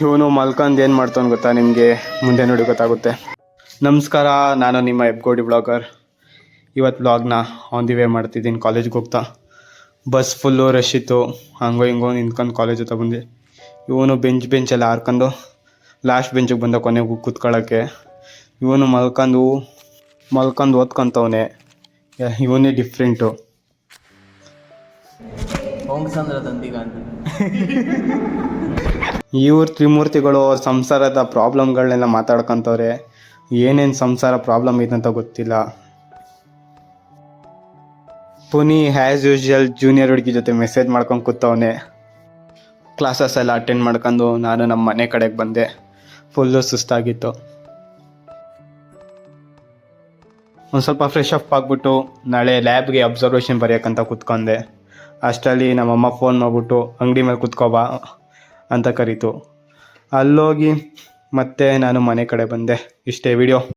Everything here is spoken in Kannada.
ಇವನು ಮಲ್ಕಂದ್ ಏನು ಮಾಡ್ತಾನೆ ಗೊತ್ತಾ ನಿಮಗೆ ಮುಂದೆ ನೋಡಿ ಗೊತ್ತಾಗುತ್ತೆ. ನಮಸ್ಕಾರ, ನಾನು ನಿಮ್ಮ ಎಬ್ಗೋಡಿ ಬ್ಲಾಗರ್. ಇವತ್ತು ಬ್ಲಾಗ್ನ ಆನ್ ದಿ ವೇ ಮಾಡ್ತಿದ್ದೀನಿ ಕಾಲೇಜ್ಗೆ ಹೋಗ್ತಾ. ಬಸ್ ಫುಲ್ಲು ರಶ್ ಇತ್ತು, ಹಂಗೋ ಹಿಂಗೋ ನಿಂತ್ಕೊಂಡು ಕಾಲೇಜ್ ಹತ್ರ ಬಂದೆ. ಇವನು ಬೆಂಚೆಲ್ಲ ಹಾರ್ಕೊಂಡು ಲಾಸ್ಟ್ ಬೆಂಚಿಗೆ ಬಂದ ಕೊನೆಗೂ ಕೂತ್ಕೊಳ್ಳೋಕ್ಕೆ. ಇವನು ಮಲ್ಕೊಂಡು ಓದ್ಕೊಂತವನೆ. ಇವನೇ ಡಿಫ್ರೆಂಟು. ಇವ್ರು ತ್ರಿಮೂರ್ತಿಗಳು ಅವ್ರ ಸಂಸಾರದ ಪ್ರಾಬ್ಲಮ್ಗಳನ್ನೆಲ್ಲ ಮಾತಾಡ್ಕೊಂತವ್ರೆ. ಏನೇನು ಸಂಸಾರ ಪ್ರಾಬ್ಲಮ್ ಐತಂತ ಗೊತ್ತಿಲ್ಲ. ಪುನಿ ಆ್ಯಸ್ ಯೂಶ್ವಲ್ ಜೂನಿಯರ್ ಹುಡುಗಿ ಜೊತೆ ಮೆಸೇಜ್ ಮಾಡ್ಕೊಂಡು ಕೂತವನೆ. ಕ್ಲಾಸಸ್ ಎಲ್ಲ ಅಟೆಂಡ್ ಮಾಡ್ಕೊಂಡು ನಾನು ನಮ್ಮ ಮನೆ ಕಡೆಗೆ ಬಂದೆ. ಫುಲ್ಲು ಸುಸ್ತಾಗಿತ್ತು. ಒಂದು ಸ್ವಲ್ಪ ಫ್ರೆಶ್ ಅಪ್ ಆಗಿಬಿಟ್ಟು ನಾಳೆ ಲ್ಯಾಬ್ಗೆ ಅಬ್ಸರ್ವೇಷನ್ ಬರೆಯೋಕ್ಕಂತ ಕೂತ್ಕೊಂಡೆ. ಅಷ್ಟರಲ್ಲಿ ನಮ್ಮಮ್ಮ ಫೋನ್ ಮಾಡಿಬಿಟ್ಟು ಅಂಗಡಿ ಮೇಲೆ ಕೂತ್ಕೋಬಾ ಅಂತ ಕರೀತು. ಅಲ್ಲೋಗಿ ಮತ್ತೆ ನಾನು ಮನೆ ಕಡೆ ಬಂದೆ. ಇಷ್ಟೇ ವಿಡಿಯೋ.